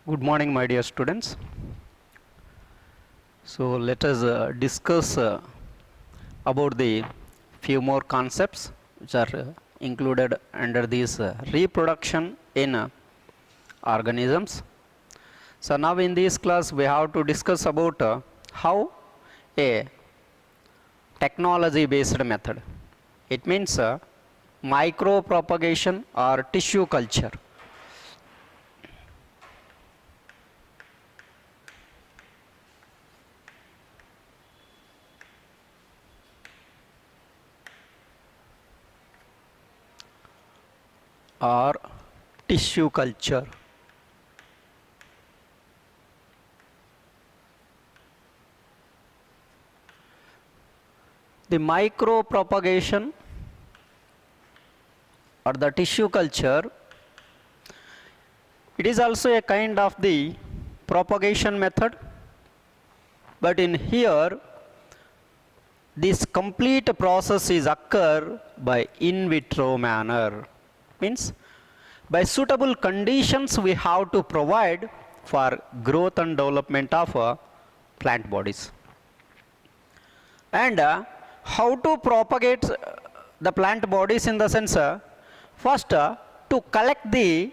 Good morning, my dear students. So let us discuss about the few more concepts which are included under this reproduction in organisms. So now in this class we have to discuss about how a technology based method. It means micro propagation or tissue culture. Or tissue culture. The micro propagation or the tissue culture, it is also a kind of the propagation method, but in here this complete process is occur by in vitro manner. Means by suitable conditions we have to provide for growth and development of plant bodies. And how to propagate the plant bodies in the sense, first to collect the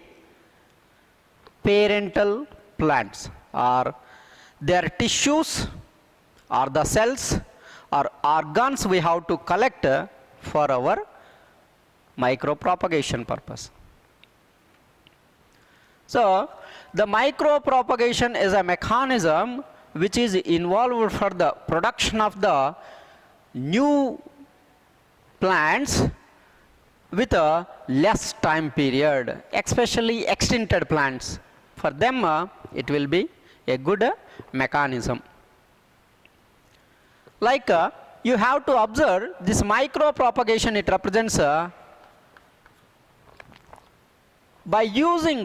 parental plants or their tissues or the cells or organs we have to collect for our micropropagation purpose. So the micropropagation is a mechanism which is involved for the production of the new plants with a less time period, especially extincted plants. For them it will be a good mechanism. Like you have to observe this micropropagation, it represents by using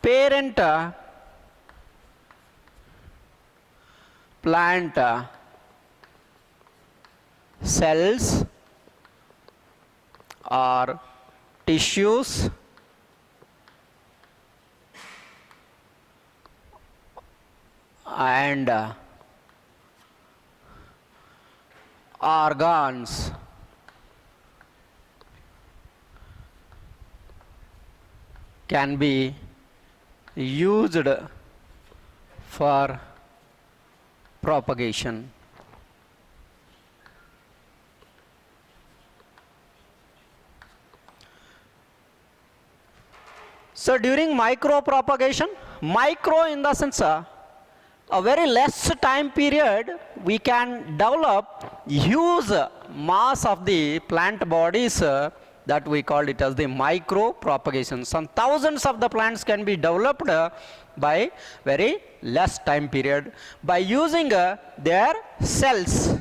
parent plant cells or tissues and organs can be used for propagation. So during micropropagation, micro in the sense a very less time period we can develop huge mass of the plant bodies that we call it as the micropropagation. Some thousands of the plants can be developed by very less time period by using their cells.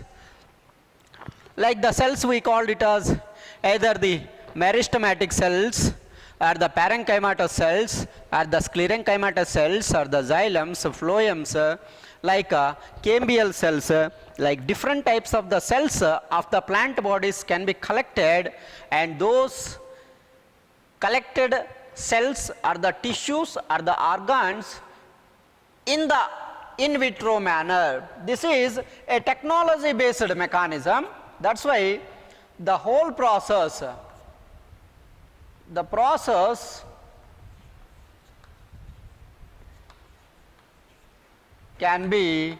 Like the cells we called it as either the meristematic cells or the parenchymatous cells or the sclerenchymatous cells or the xylems, phloems, like cambial cells, like different types of the cells of the plant bodies can be collected, and those collected cells or the tissues or the organs in the in vitro manner. This is a technology based mechanism. That's why the whole process, the process can be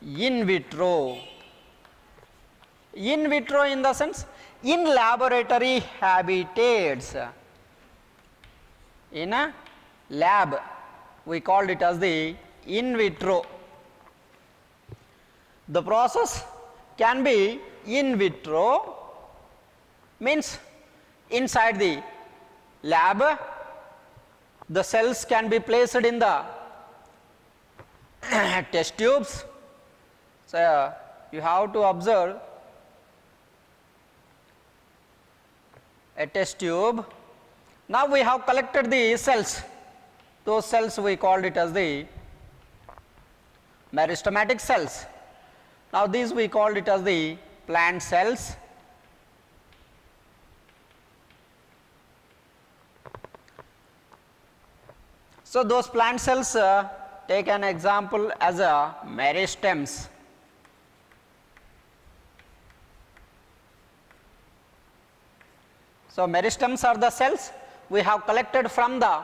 in vitro. In vitro in the sense in laboratory habitats. In a lab we called it as the in vitro. The process can be in vitro, means inside the lab the cells can be placed in the test tubes. So you have to observe a test tube. Now we have collected the cells. Those cells we called it as the meristematic cells. Now these we called it as the plant cells. So those plant cells, take an example as a meristems. So meristems are the cells we have collected from the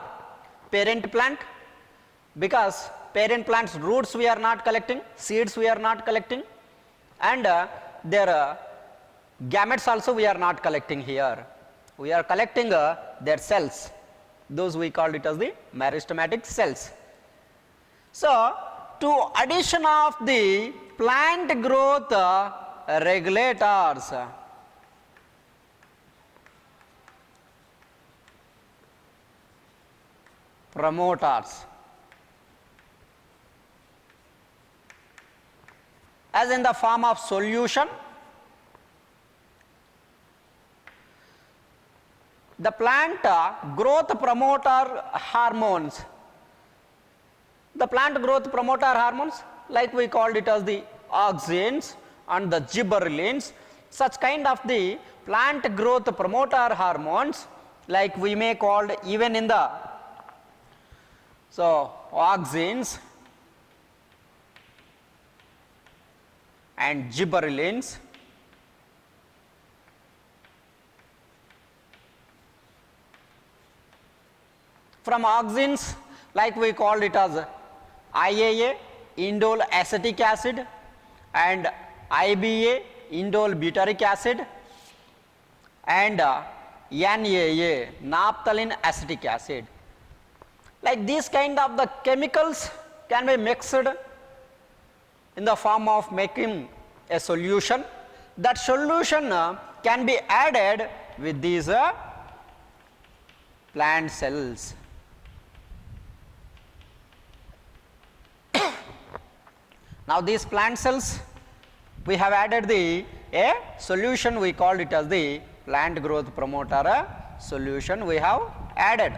parent plant, because parent plant's roots we are not collecting, seeds we are not collecting, and their gametes also we are not collecting here. We are collecting their cells. Those we called it as the meristematic cells. So to addition of the plant growth regulators, promoters, as in the form of solution, the plant growth promoter hormones, the plant growth promoter hormones, like we called it as the auxins and the gibberellins, such kind of the plant growth promoter hormones, like we may called even in the auxins and gibberellins, from auxins, like we called it as IAA, indole acetic acid, and IBA, indole butyric acid, and NAA, naphthalene acetic acid. Like these kind of the chemicals can be mixed in the form of making a solution. That solution can be added with these plant cells. Now these plant cells, we have added a solution, we called it as the plant growth promoter solution we have added.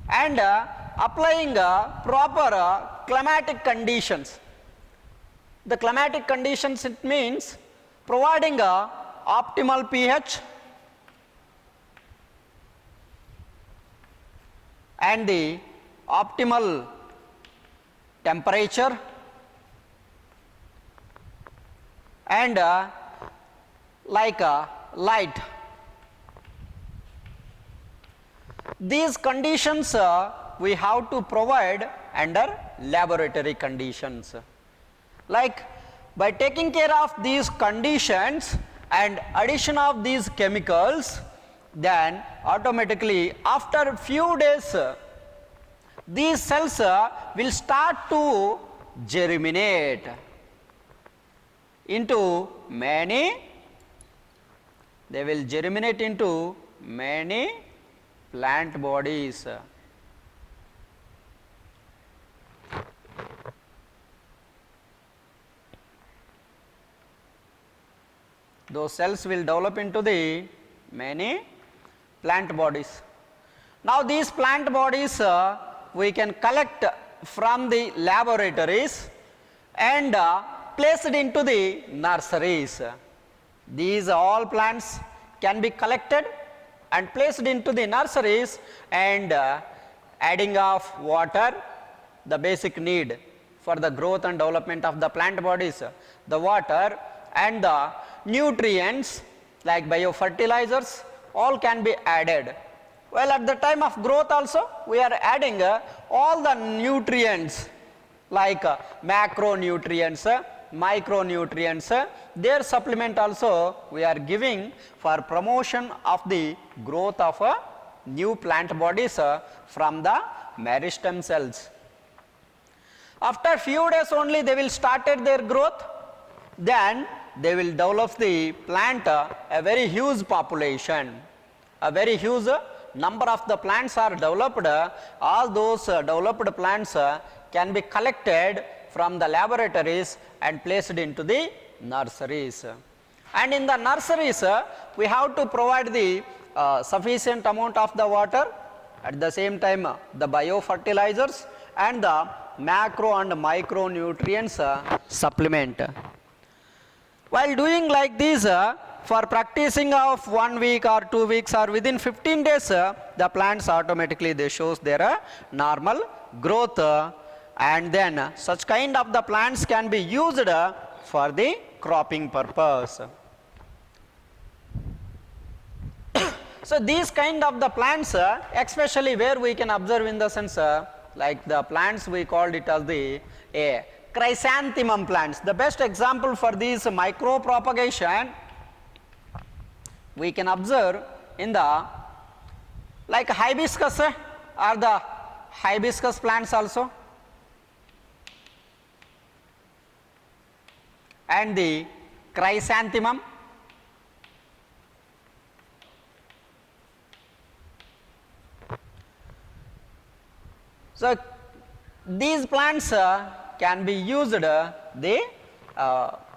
And applying proper climatic conditions. The climatic conditions, it means providing optimal pH and the optimal temperature and like light. These conditions we have to provide under laboratory conditions. Like by taking care of these conditions and addition of these chemicals, then automatically after few days these cells will start to germinate into many, they will germinate into many plant bodies. Those cells will develop into the many plant bodies. Now these plant bodies we can collect from the laboratories and place it into the nurseries. These all plants can be collected and placed into the nurseries, and adding of water, the basic need for the growth and development of the plant bodies, the water and the nutrients like biofertilizers, all can be added. Well, at the time of growth also we are adding all the nutrients like macronutrients, micronutrients, their supplement also we are giving for promotion of the growth of new plant bodies from the meristem cells. After few days only they will started their growth, then they will develop the plant a very huge population, a very huge number of the plants are developed. All those developed plants can be collected from the laboratories and placed into the nurseries. And in the nurseries we have to provide the sufficient amount of the water, at the same time the biofertilizers and the macro and micronutrients supplement. While doing like this, for practicing of 1 week or 2 weeks or within 15 days, the plants automatically they shows their normal growth, and then such kind of the plants can be used for the cropping purpose. So these kind of the plants, especially where we can observe in the sense, like the plants we called it as the chrysanthemum plants. The best example for these micro propagation we can observe in the like hibiscus, or the hibiscus plants also, and the chrysanthemum. So these plants can be used the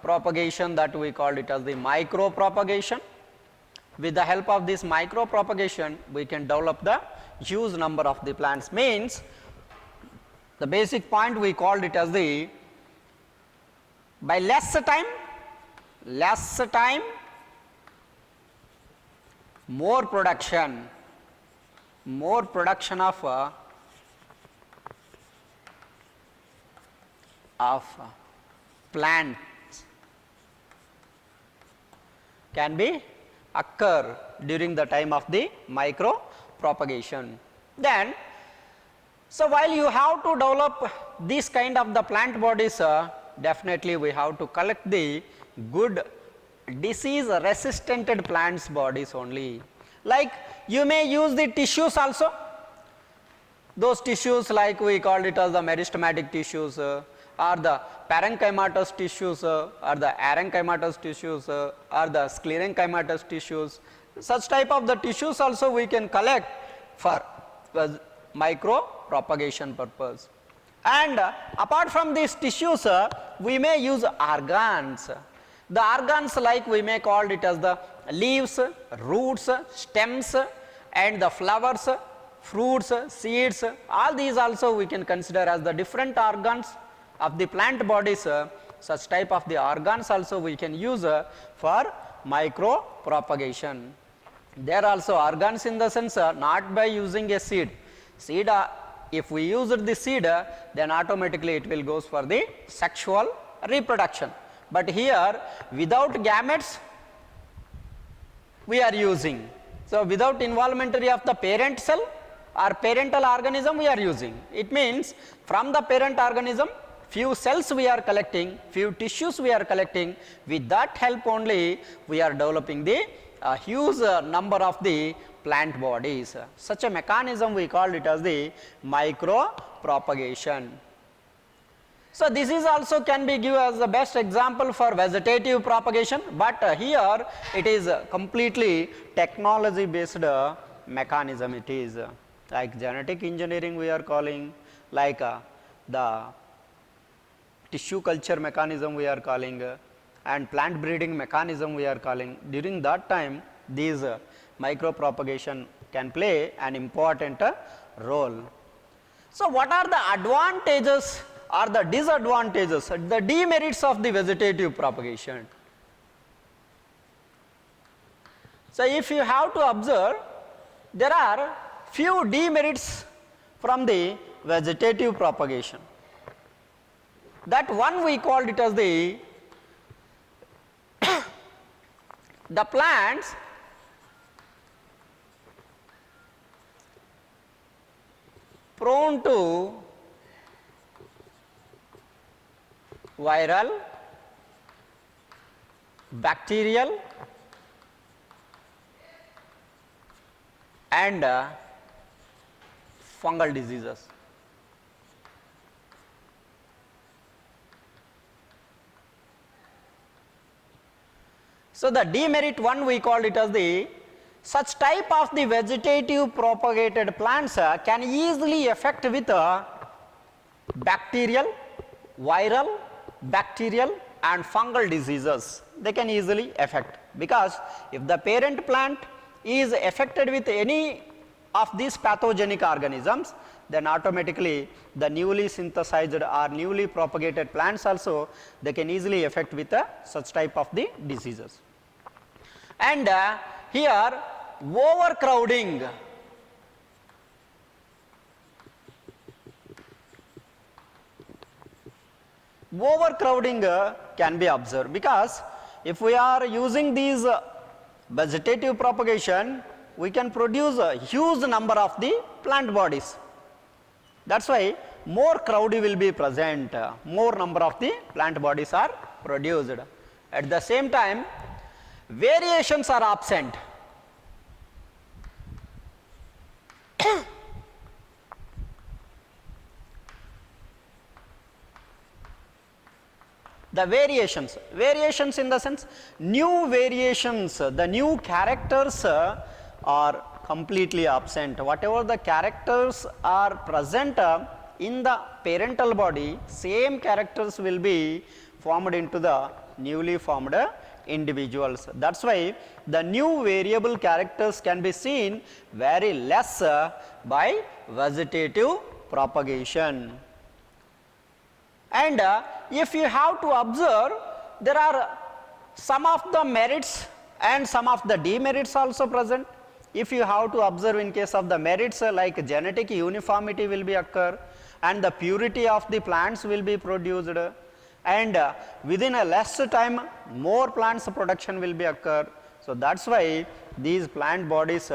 propagation that we called it as the micro propagation. With the help of this micro propagation, we can develop the huge number of the plants. Means the basic point we called it as the by less time, more production of plants can be occur during the time of the micro propagation. Then, so while you have to develop this kind of the plant bodies, definitely we have to collect the good disease resistant plants bodies only. Like you may use the tissues also. Those tissues like we called it as the meristematic tissues, or the parenchymatous tissues, or the arenchymatous tissues, or the sclerenchymatous tissues. Such type of the tissues also we can collect for micro propagation purpose. And apart from these tissues, we may use organs. The organs like we may call it as the leaves, roots, stems, and the flowers, fruits, seeds. All these also we can consider as the different organs of the plant bodies. Such type of the organs also we can use for micro propagation. There are also organs in the sense not by using a seed. Seed, if we use the seed, then automatically it will goes for the sexual reproduction. But here without gametes we are using. So without involvement of the parent cell or parental organism we are using. It means from the parent organism few cells we are collecting, few tissues we are collecting. With that help only we are developing the huge number of the plant bodies. Such a mechanism we call it as the micro propagation. So this is also can be given as the best example for vegetative propagation, but here it is completely technology based mechanism. It is like genetic engineering we are calling, like the tissue culture mechanism we are calling, and plant breeding mechanism we are calling. During that time these micro propagation can play an important role. So what are the advantages or the disadvantages, the demerits of the vegetative propagation? So if you have to observe, there are few demerits from the vegetative propagation. That one we called it as the the plants prone to viral, bacterial, and fungal diseases. So the demerit one we called it as the such type of the vegetative propagated plants can easily affect with bacterial, viral, bacterial and fungal diseases. They can easily affect, because if the parent plant is affected with any of these pathogenic organisms, then automatically the newly synthesized or newly propagated plants also they can easily affect with such type of the diseases. And here overcrowding. Overcrowding can be observed, because if we are using these vegetative propagation, we can produce a huge number of the plant bodies. That's why more crowd will be present, more number of the plant bodies are produced. At the same time, variations are absent. The variations in the sense, new variations, the new characters are completely absent. Whatever the characters are present in the parental body, same characters will be formed into the newly formed individuals. That is why the new variable characters can be seen very less by vegetative propagation. And if you have to observe, there are some of the merits and some of the demerits also present. If you have to observe, in case of the merits, like genetic uniformity will be occur, and the purity of the plants will be produced, and within a less time more plants production will be occur. So that's why these plant bodies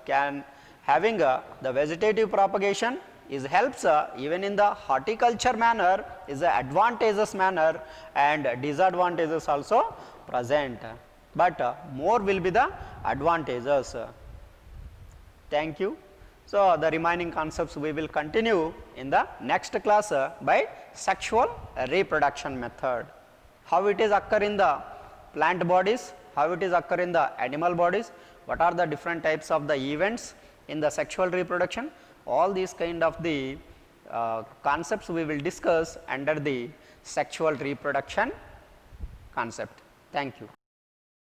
can having the vegetative propagation is helps even in the horticulture manner, is a advantageous manner, and disadvantages also present, but more will be the advantages. Thank you. So the remaining concepts we will continue in the next class by sexual reproduction method. How it is occur in the plant bodies, how it is occur in the animal bodies, what are the different types of the events in the sexual reproduction. All these kind of the concepts we will discuss under the sexual reproduction concept. Thank you.